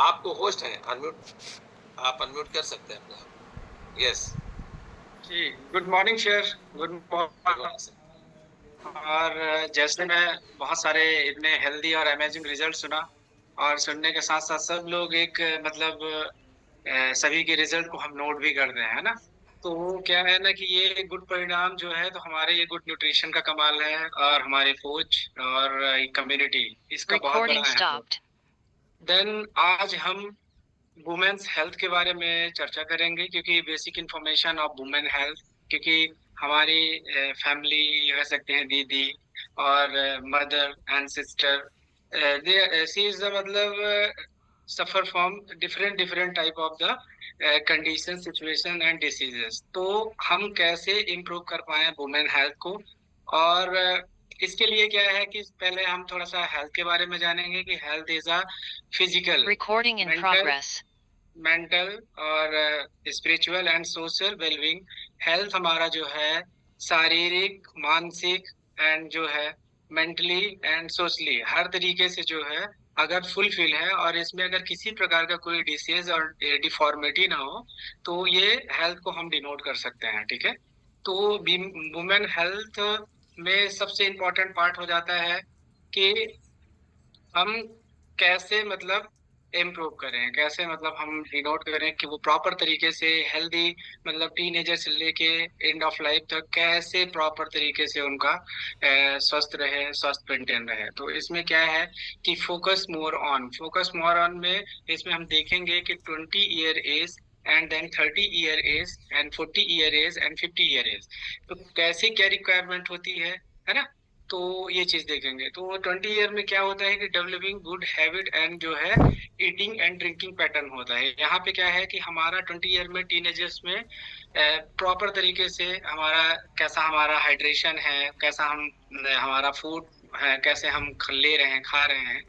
आपको होस्ट हैं, आप अनम्यूट कर सकते हैं अपने आप। यस। जी, good morning sir. Good good morning. Morning sir. और जैसे मैं बहुत सारे इतने हेल्दी और अमेजिंग रिजल्ट सुना, और सुनने के साथ साथ सब लोग एक मतलब सभी के रिजल्ट को हम नोट भी कर रहे हैं, है ना। तो क्या है ना कि ये गुड परिणाम जो है तो हमारे ये गुड न्यूट्रिशन का कमाल है, और हमारे कोच और कम्युनिटी इसका बहुत बड़ा Recording अहम रोल। stopped. देन आज हम वुमेन्स हेल्थ के बारे में चर्चा करेंगे, क्योंकि basic information of women health, क्योंकि हमारी फैमिली कह सकते हैं दीदी और mother and sister, she is the मतलब suffer from different different type of the condition situation and diseases. तो हम कैसे इम्प्रूव कर पाए वुमेन हेल्थ को, और इसके लिए क्या है कि पहले हम थोड़ा सा हेल्थ के बारे में जानेंगे कि health is a physical, Recording in mental progress. Mental और spiritual and social wellbeing. Health हमारा जो है शारीरिक, मानसिक एंड जो है मेंटली एंड सोशली हर तरीके से जो है अगर फुलफिल है, और इसमें अगर किसी प्रकार का कोई डिसीज और डिफॉर्मिटी ना हो, तो ये हेल्थ को हम डिनोट कर सकते हैं, ठीक है। तो वुमेन हेल्थ में सबसे इम्पोर्टेंट पार्ट हो जाता है कि हम कैसे मतलब इम्प्रूव करें, कैसे मतलब हम डिनोट करें कि वो प्रॉपर तरीके से हेल्दी, मतलब टीनेजर से लेके एंड ऑफ लाइफ तक कैसे प्रॉपर तरीके से उनका स्वस्थ रहे, स्वस्थ मेंटेन रहे। तो इसमें क्या है कि फोकस मोर ऑन में इसमें हम देखेंगे कि 20 year age and then 30 year age and 40 year age and 50 year age, तो कैसे क्या रिक्वायरमेंट होती है ना। तो ये चीज देखेंगे। तो 20 ईयर में क्या होता है कि डेवलपिंग गुड हैबिट एंड जो है ईटिंग एंड ड्रिंकिंग पैटर्न होता है। यहाँ पे क्या है कि हमारा 20 ईयर में टीनेजर्स में प्रॉपर तरीके से हमारा कैसा हमारा हाइड्रेशन है, कैसा हम हमारा फूड है, कैसे हम ले रहे हैं, खा रहे हैं।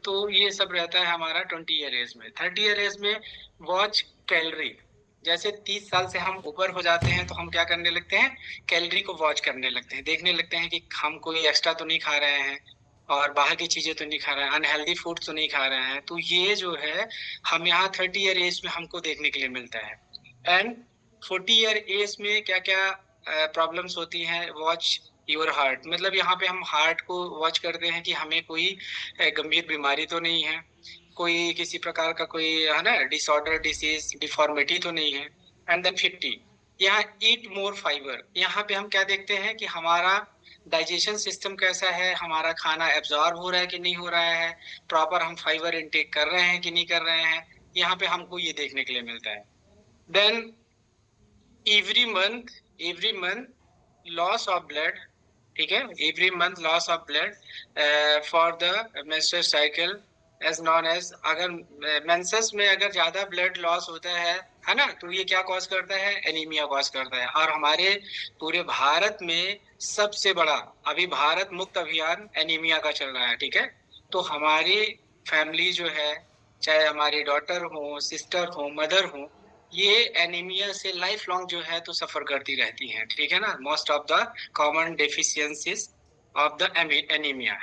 तो ये सब रहता है हमारा 20 ईयर एज में। 30 ईयर एज में वॉच कैलोरी, जैसे 30 साल से हम ऊपर हो जाते हैं तो हम क्या करने लगते हैं, कैलोरी को वॉच करने लगते हैं, देखने लगते हैं कि हम कोई एक्स्ट्रा तो नहीं खा रहे हैं, और बाहर की चीजें तो नहीं खा रहे हैं, अनहेल्दी फूड तो नहीं खा रहे हैं। तो ये जो है हम यहाँ 30 ईयर एज में हमको देखने के लिए मिलता है। एंड 40 ईयर एज में क्या क्या प्रॉब्लम्स होती हैं, वॉच योर हार्ट, मतलब यहाँ पे हम हार्ट को वॉच करते हैं कि हमें कोई गंभीर बीमारी तो नहीं है, कोई किसी प्रकार का कोई है ना डिसऑर्डर, डिसीज, डिफॉर्मिटी तो नहीं है। एंड देन 50, यहाँ ईट मोर फाइबर, यहाँ पे हम क्या देखते हैं कि हमारा डाइजेशन सिस्टम कैसा है, हमारा खाना एब्जॉर्ब हो रहा है कि नहीं हो रहा है, प्रॉपर हम फाइबर इनटेक कर रहे हैं कि नहीं कर रहे हैं, यहाँ पे हमको ये देखने के लिए मिलता है। Then every month loss of blood, ठीक है, every month loss of blood for the menstrual cycle age non age, अगर मेंसेस में अगर ज्यादा ब्लड लॉस होता है ना, तो ये क्या कॉज करता है, एनीमिया कॉज करता है। और हमारे पूरे भारत में सबसे बड़ा अभी भारत मुक्त अभियान एनीमिया का चल रहा है, ठीक है। तो हमारी फैमिली जो है, चाहे हमारी डॉटर हो, सिस्टर हो, मदर हो, ये एनीमिया से लाइफ लॉन्ग जो है तो सफर करती रहती हैं, ठीक है ना। Most of the common deficiencies of the anaemia,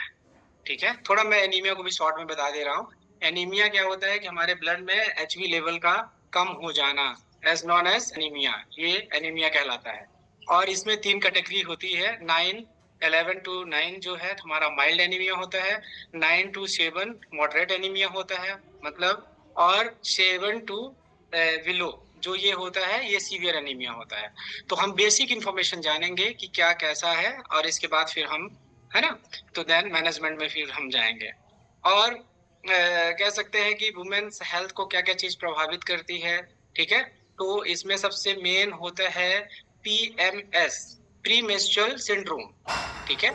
ठीक है। थोड़ा मैं एनीमिया को भी शॉर्ट में बता दे रहा हूँ। एनीमिया क्या होता है कि हमारे ब्लड में एचबी लेवल का कम हो जाना, एज नॉन एज एनीमिया, ये एनीमिया कहलाता है। और इसमें 3 कैटेगरी होती है, 11 to 9 जो है हमारा माइल्ड एनीमिया होता है, 9 to 7 मॉडरेट एनीमिया होता है मतलब, और 7 to विलो जो ये होता है ये सीवियर एनीमिया होता है। तो हम बेसिक इंफॉर्मेशन जानेंगे कि क्या कैसा है, और इसके बाद फिर हम, है ना, तो देन मैनेजमेंट में फिर हम जाएंगे। और कह सकते हैं कि वुमेन्स हेल्थ को क्या क्या चीज प्रभावित करती है, ठीक है। तो इसमें सबसे मेन होता है पीएमएस, प्री मेंस्ट्रुअल सिंड्रोम, ठीक है।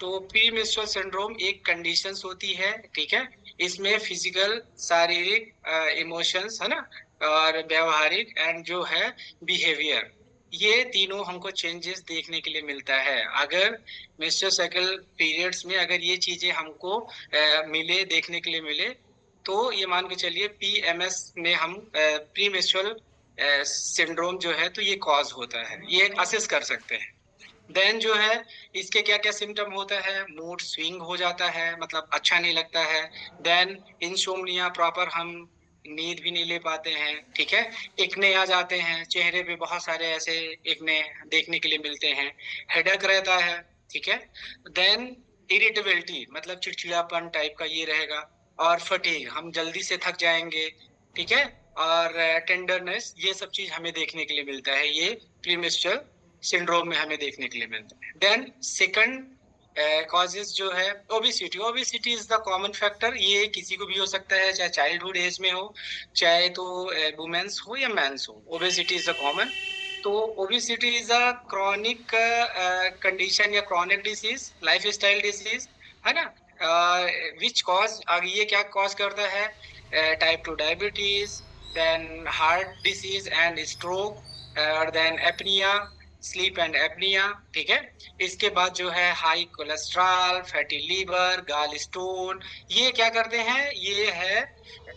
तो प्री मेंस्ट्रुअल सिंड्रोम एक कंडीशंस होती है, ठीक है। इसमें फिजिकल, शारीरिक, इमोशंस, है ना, और व्यवहारिक एंड जो है बिहेवियर, ये तीनों हमको चेंजेस देखने के लिए मिलता है। अगर मेंस्ट्रुअल साइकिल पीरियड्स में अगर ये चीजें हमको मिले, देखने के लिए मिले, तो ये मान के चलिए पीएमएस में हम प्री मेंस्ट्रुअल सिंड्रोम जो है तो ये कॉज होता है, ये असेस कर सकते हैं। देन जो है इसके क्या क्या सिम्टम होता है, मूड स्विंग हो जाता है, मतलब अच्छा नहीं लगता है। देन इंसोम्निया, प्रॉपर हम नींद भी नहीं ले पाते हैं, ठीक है। एक्ने आ जाते हैं, चेहरे पे बहुत सारे ऐसे एक्ने देखने के लिए मिलते हैं, हेडेक रहता है, ठीक है। देन इरिटेबिलिटी मतलब चिड़चिड़ापन टाइप का ये रहेगा, और फटीग, हम जल्दी से थक जाएंगे, ठीक है। और टेंडरनेस, ये सब चीज हमें देखने के लिए मिलता है, ये प्रीमेंस्ट्रुअल सिंड्रोम में हमें देखने के लिए मिलता है। देन सेकंड कॉजेज जो है obesity, obesity is the common factor, ये किसी को भी हो सकता है, चाहे चाइल्डहुड एज में हो, चाहे तो वुमेन्स हो या मेंस हो, ओबेसिटी इज द कॉमन। तो obesity is a chronic condition या chronic disease, lifestyle disease, है ना, विच कॉज, ये क्या कॉज करता है, type 2 diabetes, then heart disease and stroke, और then apnea, sleep and apnea, ठीक है। इसके बाद जो है high cholesterol, fatty liver, gallstone, ये क्या करते हैं, ये है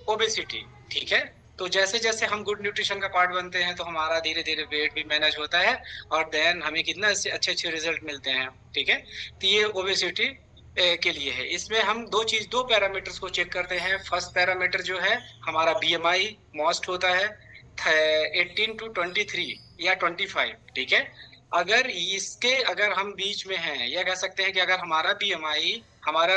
ओबेसिटी, ठीक है। तो जैसे जैसे हम गुड न्यूट्रिशन का पार्ट बनते हैं तो हमारा धीरे धीरे वेट भी मैनेज होता है, और देन हमें कितना अच्छे अच्छे रिजल्ट मिलते हैं, ठीक है। तो ये ओबेसिटी के लिए है। इसमें हम दो पैरामीटर्स को चेक करते हैं। फर्स्ट पैरामीटर जो है हमारा बीएमआई मोस्ट होता है 18 to 23 या 25, ठीक है। अगर हम बीच में हैं, या कह सकते हैं कि अगर हमारा बीएमआई, हमारा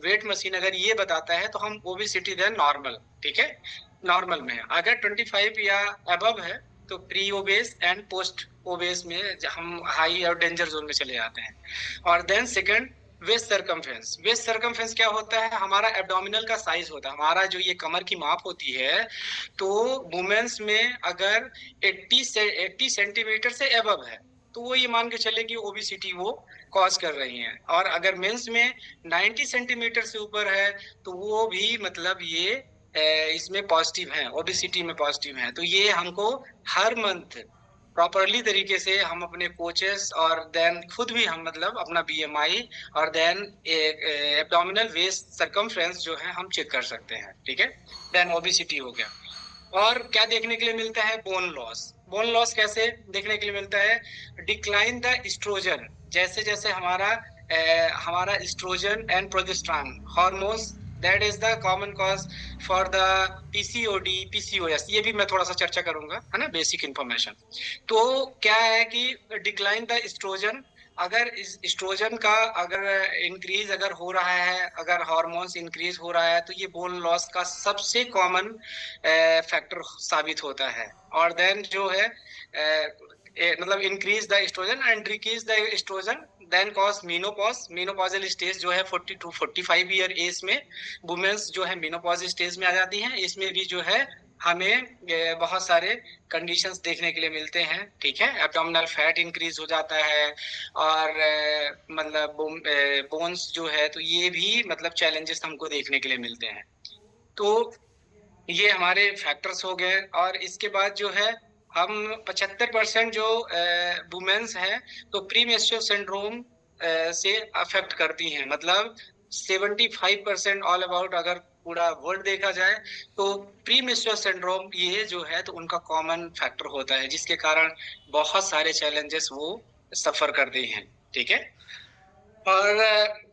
वेट मशीन अगर ये बताता है तो हम ओबेसिटी देन नॉर्मल, ठीक है, नॉर्मल में है। अगर 25 या अबव है तो pre obese and post obese में हम हाई और डेंजर जोन में चले जाते हैं। और then second waist circumference, waist circumference क्या होता है, हमारा एब्डोमिनल का साइज होता है, हमारा जो ये कमर की माप होती है, तो वुमेन्स में अगर 80 सेंटीमीटर से एबव है तो वो ये मान के चले कि ओबेसिटी वो कॉज कर रही हैं। और अगर मेंस में 90 सेंटीमीटर से ऊपर है तो वो भी मतलब ये इसमें पॉजिटिव है, ओबेसिटी में पॉजिटिव है। तो ये हमको हर मंथ प्रॉपरली तरीके से हम अपने कोचेस और देन खुद भी हम मतलब अपना बीएमआई और देन एब्डोमिनल वेस्ट सरकमफ्रेंस जो है हम चेक कर सकते हैं, ठीक है। देन ओबेसिटी हो गया। और क्या देखने के लिए मिलता है, बोन लॉस। बोन लॉस कैसे देखने के लिए मिलता है, डिक्लाइन द एस्ट्रोजन, जैसे जैसे हमारा estrogen and progesterone hormones, that is the common cause for the PCOD PCOS, ये भी मैं थोड़ा सा चर्चा करूंगा, है ना, बेसिक इंफॉर्मेशन। तो क्या है कि डिक्लाइन द एस्ट्रोजन, अगर इस एस्ट्रोजन का अगर इंक्रीज अगर हो रहा है, अगर हार्मोन्स इंक्रीज हो रहा है, तो ये बोन लॉस का सबसे कॉमन फैक्टर साबित होता है। और देन जो है मतलब increase the estrogen and decrease the estrogen then cause menopause, menopausal stage जो है 40 to 45 ईयर एज में वुमेन्स जो है मीनोपॉज स्टेज में आ जाती हैं। इसमें भी जो है हमें बहुत सारे कंडीशंस देखने के लिए मिलते हैं, ठीक है। एब्डोमिनल फैट इंक्रीज हो जाता है, और मतलब बोन्स जो है, तो ये भी मतलब चैलेंजेस हमको देखने के लिए मिलते हैं। तो ये हमारे फैक्टर्स हो गए। और इसके बाद जो है हम 75% जो वुमेन्स हैं तो प्री मेंस्ट्रुअल सिंड्रोम से अफेक्ट करती हैं, मतलब 75% ऑल अबाउट अगर पूरा वर्ल्ड देखा जाए तो प्री मेंस्ट्रुअल सिंड्रोम ये जो है तो उनका कॉमन फैक्टर होता है, जिसके कारण बहुत सारे चैलेंजेस वो सफर करते हैं, ठीक है। और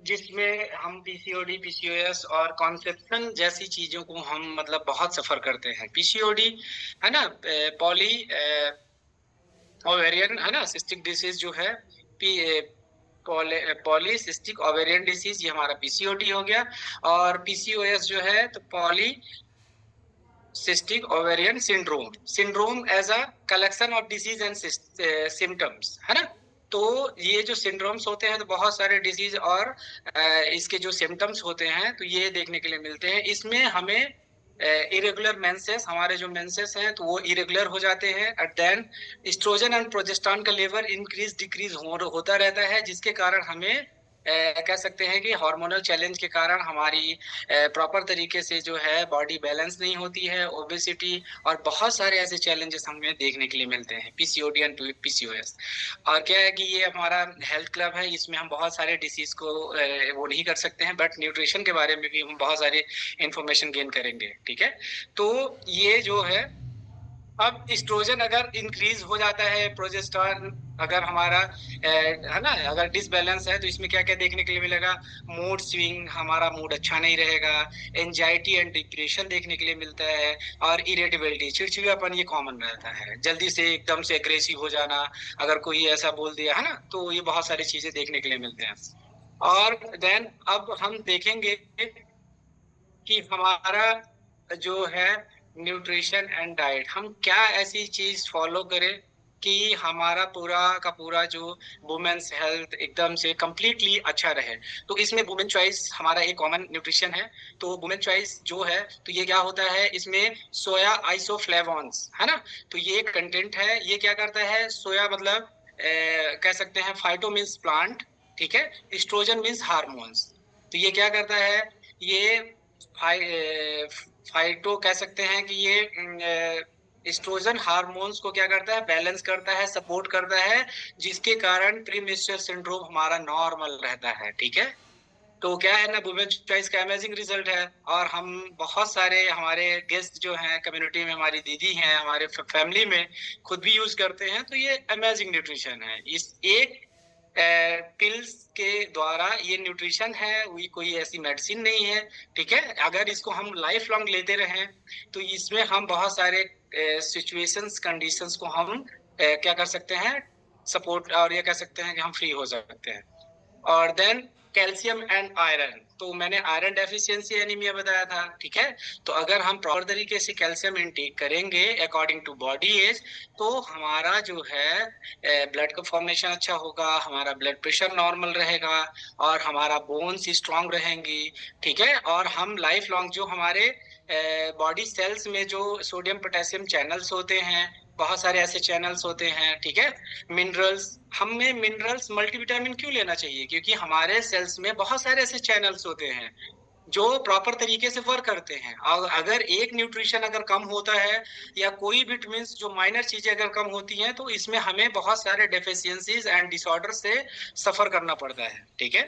जिसमें हम पीसीओडी पीसीओएस और कॉन्सेप्शन जैसी चीजों को हम मतलब बहुत सफर करते हैं। पीसीओडी है ना, पॉली ओवेरियन, है ना, सिस्टिक डिसीज जो है, पॉलीसिस्टिक ओवेरियन डिसीज, ये हमारा पीसीओडी हो गया। और पीसीओएस जो है तो polycystic ovarian syndrome, syndrome as a collection of disease and symptoms, है ना। तो ये जो सिंड्रोम्स होते हैं तो बहुत सारे डिजीज और इसके जो सिम्टम्स होते हैं तो ये देखने के लिए मिलते हैं। इसमें हमें इरेगुलर मेंसेस, हमारे जो मेंसेस हैं तो वो इरेगुलर हो जाते हैं। And then estrogen and progesterone का लेवल इंक्रीज डिक्रीज होता रहता है, जिसके कारण हमें कह सकते हैं कि हार्मोनल चैलेंज के कारण हमारी प्रॉपर तरीके से जो है बॉडी बैलेंस नहीं होती है, ओबेसिटी और बहुत सारे ऐसे चैलेंजेस हमें देखने के लिए मिलते हैं पीसीओडी एंड पीसीओएस। और क्या है कि ये हमारा हेल्थ क्लब है, इसमें हम बहुत सारे डिसीज को वो नहीं कर सकते हैं, बट न्यूट्रिशन के बारे में भी हम बहुत सारे इंफॉर्मेशन गेन करेंगे, ठीक है। तो ये जो है, अब एस्ट्रोजन अगर इंक्रीज हो जाता है, प्रोजेस्टेरोन अगर हमारा है ना, अगर डिसबैलेंस है तो इसमें क्या क्या देखने के लिए मिलेगा? मूड स्विंग, हमारा मूड अच्छा नहीं रहेगा, एंजाइटी एंड डिप्रेशन देखने के लिए मिलता है, और इरिटेबिलिटी, चिड़चिड़ापन, ये कॉमन रहता है। जल्दी से एकदम से एग्रेसिव हो जाना, अगर कोई ऐसा बोल दिया है ना, तो ये बहुत सारी चीजें देखने के लिए मिलते हैं। और देन अब हम देखेंगे कि हमारा जो है न्यूट्रिशन एंड डाइट, हम क्या ऐसी चीज फॉलो करें कि हमारा पूरा का पूरा जो वुमेन्स हेल्थ एकदम से कंप्लीटली अच्छा रहे। तो इसमें वुमेन चॉइस हमारा एक कॉमन न्यूट्रिशन है। तो वुमेन चॉइस जो है, तो ये क्या होता है, इसमें सोया आइसोफ्लेवोन्स है ना, तो ये कंटेंट है। ये क्या करता है, सोया मतलब कह सकते हैं फाइटो मीन्स प्लांट, ठीक है, एस्ट्रोजन मीन्स हार्मोन्स। तो ये क्या करता है, ये फाइटो कह सकते हैं कि ये एस्ट्रोजन हार्मोन्स को क्या करता है, बैलेंस करता है, सपोर्ट करता है, जिसके कारण प्रीमेच्योर सिंड्रोम हमारा नॉर्मल रहता है, ठीक है। तो क्या है ना, वुमेन चॉइस का अमेजिंग रिजल्ट है। और हम बहुत सारे हमारे गेस्ट जो हैं कम्युनिटी में, हमारी दीदी हैं, हमारे फैमिली में खुद भी यूज करते हैं। तो ये अमेजिंग न्यूट्रिशन है। इस एक पिल्स के द्वारा ये न्यूट्रिशन है, कोई ऐसी मेडिसिन नहीं है, ठीक है। अगर इसको हम लाइफ लॉन्ग लेते रहें तो इसमें हम बहुत सारे सिचुएशंस, कंडीशंस को हम क्या कर सकते हैं, सपोर्ट, और ये कह सकते हैं कि हम फ्री हो सकते हैं। और देन कैल्शियम एंड आयरन, तो मैंने आयरन डेफिशिएंसी एनीमिया बताया था, ठीक है। तो अगर हम प्रॉपर तरीके से कैल्शियम इंटेक करेंगे अकॉर्डिंग टू बॉडी एज, तो हमारा जो है ब्लड का फॉर्मेशन अच्छा होगा, हमारा ब्लड प्रेशर नॉर्मल रहेगा, और हमारा बोन्स स्ट्रांग रहेंगी, ठीक है। और हम लाइफ लॉन्ग जो हमारे बॉडी सेल्स में जो सोडियम पोटेशियम चैनल्स होते हैं, बहुत सारे ऐसे चैनल्स होते हैं, ठीक है। मिनरल्स, हमें मिनरल्स मल्टीविटामिन क्यों लेना चाहिए? क्योंकि हमारे सेल्स में बहुत सारे ऐसे चैनल्स होते हैं जो प्रॉपर तरीके से वर्क करते हैं। और अगर एक न्यूट्रिशन अगर कम होता है, या कोई विटामिन जो माइनर चीजें अगर कम होती हैं, तो इसमें हमें बहुत सारे डेफिशिएंसीज एंड डिसऑर्डर से सफर करना पड़ता है, ठीक है।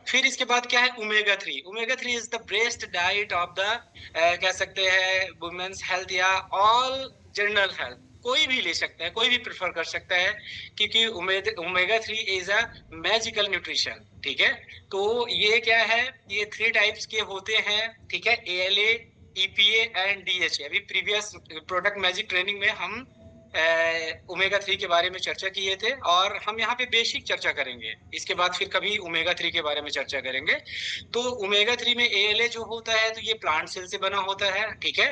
फिर इसके बाद क्या है, omega 3। Omega 3 is the best diet of the कह सकते हैं वुमेन्स हेल्थ, या ऑल जनरल हेल्थ, कोई भी ले सकता है, कोई भी प्रेफर कर सकता है, क्योंकि omega 3 is a magical nutrition, ठीक है। तो ये क्या है, ये 3 टाइप्स के होते हैं, ठीक है, ALA, EPA एंड DHA। अभी प्रीवियस प्रोडक्ट मैजिक ट्रेनिंग में हम ओमेगा 3 के बारे में चर्चा किए थे, और हम यहाँ पे बेसिक चर्चा करेंगे। इसके बाद फिर कभी ओमेगा 3 के बारे में चर्चा करेंगे। तो ओमेगा 3 में ALA जो होता है, तो ये प्लांट सेल से बना होता है, ठीक है।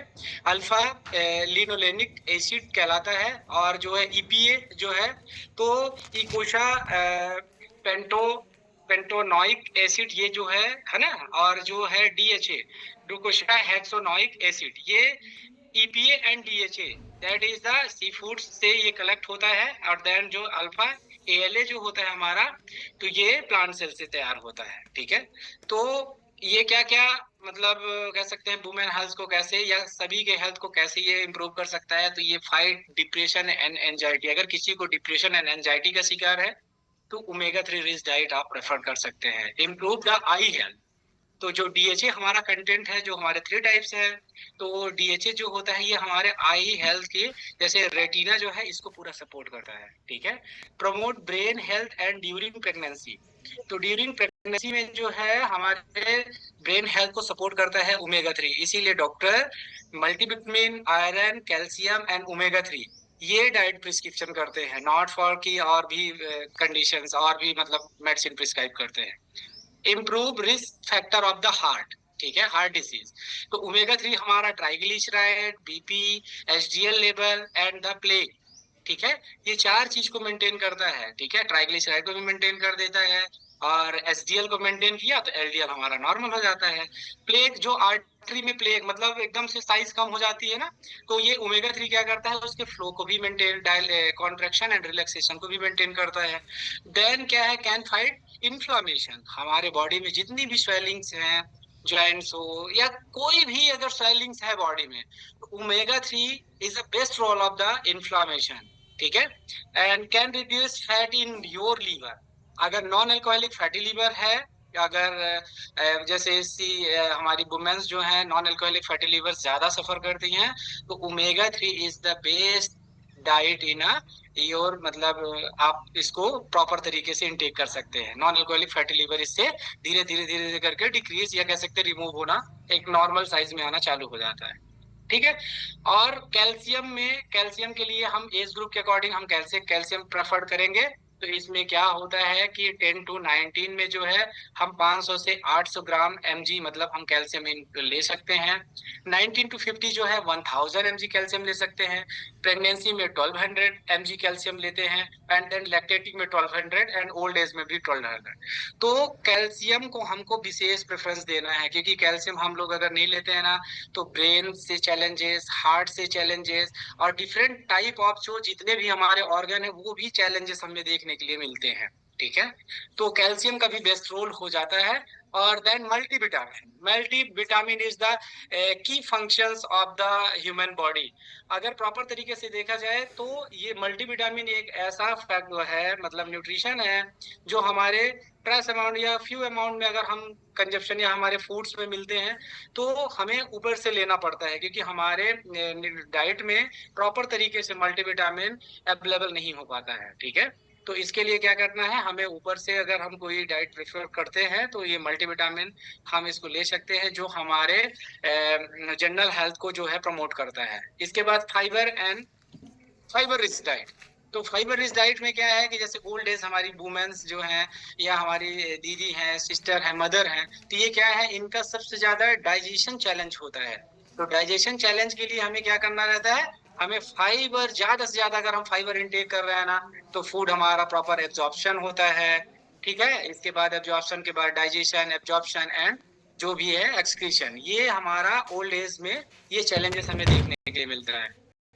अल्फा लिनोलेनिक एसिड कहलाता है। और जो है EPA जो है, तो इकोशा पेंटो पेंटोनोइक एसिड, ये जो है ना। और जो है DHA, डोकोशा हेक्सोनोइक एसिड, ये EPA and DHA, that is the sea foods से ये कलेक्ट होता है। और देन जो अल्फा ALA जो होता है हमारा, तो ये प्लांट सेल से तैयार होता है, ठीक है। तो ये क्या क्या मतलब कह सकते हैं वुमेन हेल्थ को कैसे, या सभी के हेल्थ को कैसे ये इम्प्रूव कर सकता है? तो ये फाइट डिप्रेशन एंड एंजाइटी, अगर किसी को डिप्रेशन एंड एंजाइटी का शिकार है, तो ओमेगा 3 रिच डाइट आप प्रेफर कर सकते हैं। इम्प्रूव द आई हेल्थ, तो जो DHA हमारा कंटेंट है, जो हमारे 3 टाइप्स है, तो DHA जो होता है, ये हमारे आई हेल्थ के, जैसे रेटिना जो है, इसको पूरा सपोर्ट करता है, ठीक है। Promote brain health and during pregnancy, तो ड्यूरिंग प्रेगनेंसी में जो है हमारे ब्रेन हेल्थ को सपोर्ट करता है ओमेगा 3। इसीलिए doctor multivitamin, iron, calcium and omega 3 ये डाइट प्रिस्क्रिप्शन करते हैं, नॉट फॉर की और भी कंडीशंस, और भी मतलब मेडिसिन प्रिस्क्राइब करते हैं। Improve risk factor of the heart, ठीक है, हार्ट डिसीज। तो ओमेगा 3 हमारा triglyceride, BP, HDL level and the plague, ठीक है, ये 4 चीज को मेंटेन करता है, ठीक है। ट्राइग्लिसराइड को भी मेंटेन कर देता है, और HDL को मेंटेन किया तो LDL हमारा नॉर्मल हो जाता है। प्लेग, जो आर्टरी में प्लेग मतलब एकदम से साइज कम हो जाती है ना, तो ये ओमेगा 3 क्या करता है, उसके फ्लो को भी मेंटेन, कॉन्ट्रैक्शन एंड रिलैक्सेशन को भी मेंटेन करता है। देन क्या है, कैन फाइट इन्फ्लामेशन, हमारे बॉडी में जितनी भी स्वेलिंग्स हैं, जॉइंट्स हो या कोई भी अगर स्वेलिंग्स है बॉडी में, तो omega 3 is the best role of the inflammation, ठीक है। And can reduce fat in your liver, अगर नॉन अल्कोहलिक फैटी लीवर है, अगर जैसे हमारी वुमेन्स जो हैं नॉन अल्कोहलिक फैटी लीवर ज्यादा सफर करती हैं, तो omega 3 is the best diet in your, मतलब आप इसको प्रॉपर तरीके से इनटेक कर सकते हैं। नॉन अल्कोहलिक फैटी लिवर इससे धीरे धीरे धीरे धीरे करके डिक्रीज या कह सकते हैं रिमूव होना, एक नॉर्मल साइज में आना चालू हो जाता है। ठीक है। और कैल्शियम के लिए हम एज ग्रुप के अकॉर्डिंग हम कैसे कैल्शियम प्रेफर करेंगे, तो इसमें क्या होता है कि 10 to 19 में जो है हम 500 से 800 ग्राम mg मतलब हम कैल्शियम ले सकते हैं। 19 to 50 जो है 1000 mg कैल्शियम ले सकते हैं। प्रेगनेंसी में 1200 mg कैल्शियम लेते हैं, एंड देन लैक्टेटिंग में 1200 एंड ओल्ड एज में भी 1200। तो कैल्शियम को हमको विशेष प्रेफरेंस देना है, क्योंकि कैल्शियम हम लोग अगर नहीं लेते हैं ना तो ब्रेन से चैलेंजेस, हार्ट से चैलेंजेस और डिफरेंट टाइप ऑफ जो जितने भी हमारे ऑर्गन है वो भी चैलेंजेस हमें देखने के लिए मिलते हैं। ठीक है। तो कैल्शियम का भी बेस्ट रोल हो जाता है। और then multivitamin is the key functions of the human body. अगर प्रॉपर तरीके से देखा जाए तो ये मल्टीविटामिन एक ऐसा फैक्ट है, मतलब न्यूट्रिशन है, जो हमारे ट्रेस अमाउंट या फ्यू अमाउंट में अगर हम कंजप्शन या हमारे फूड्स में मिलते हैं तो हमें ऊपर से लेना पड़ता है, क्योंकि हमारे डाइट में प्रॉपर तरीके से मल्टीविटामिन अवेलेबल नहीं हो पाता है। ठीक है। तो इसके लिए क्या करना है, हमें ऊपर से अगर हम कोई डाइट प्रेफर करते हैं तो ये मल्टीविटामिन हम इसको ले सकते हैं, जो हमारे जनरल हेल्थ को जो है प्रमोट करता है। इसके बाद फाइबर रिच डाइट। तो फाइबर रिच डाइट में क्या है कि जैसे ओल्ड एज हमारी वुमेन्स जो हैं या हमारी दीदी हैं, सिस्टर हैं, मदर हैं, तो ये क्या है, इनका सबसे ज्यादा डाइजेशन चैलेंज होता है। तो डाइजेशन चैलेंज के लिए हमें क्या करना रहता है, हमें फाइबर ज्यादा से ज्यादा, अगर हम फाइबर इंटेक कर रहे हैं ना तो फूड हमारा प्रॉपर एब्जॉर्प्शन होता है। ठीक है। इसके बाद एब्जॉर्प्शन के बाद डाइजेशन, एब्जॉर्प्शन एंड जो भी है एक्सक्रीशन, ये हमारा ओल्ड एज में ये चैलेंजेस हमें देखने के लिए मिलता है।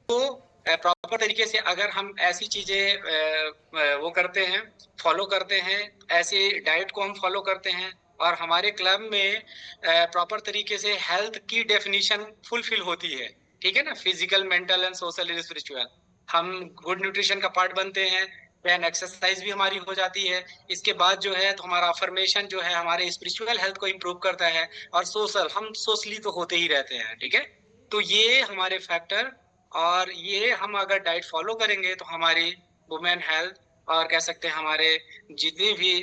तो प्रॉपर तरीके से अगर हम ऐसी चीजें वो करते हैं, फॉलो करते हैं, ऐसे डाइट को हम फॉलो करते हैं और हमारे क्लब में प्रॉपर तरीके से हेल्थ की डेफिनेशन फुलफिल होती है। ठीक है ना, physical, mental and social and spiritual, हम गुड न्यूट्रिशन का पार्ट बनते हैं, देन एक्सरसाइज भी हमारी हो जाती है। इसके बाद जो है तो हमारा अफर्मेशन जो है हमारे स्पिरिचुअल हेल्थ को इम्प्रूव करता है, और सोशल, हम सोशली तो होते ही रहते हैं। ठीक है। तो ये हमारे फैक्टर, और ये हम अगर डाइट फॉलो करेंगे तो हमारी वुमेन हेल्थ और कह सकते हैं हमारे जितने भी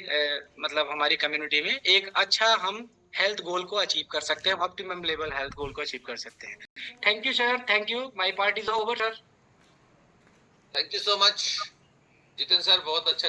मतलब हमारी कम्युनिटी में एक अच्छा हम हेल्थ गोल को अचीव कर सकते हैं, ऑप्टिमम लेवल हेल्थ गोल को अचीव कर सकते हैं। Thank you sir, thank you, my part is over sir. Thank you so much Jitendra sir, बहुत अच्छा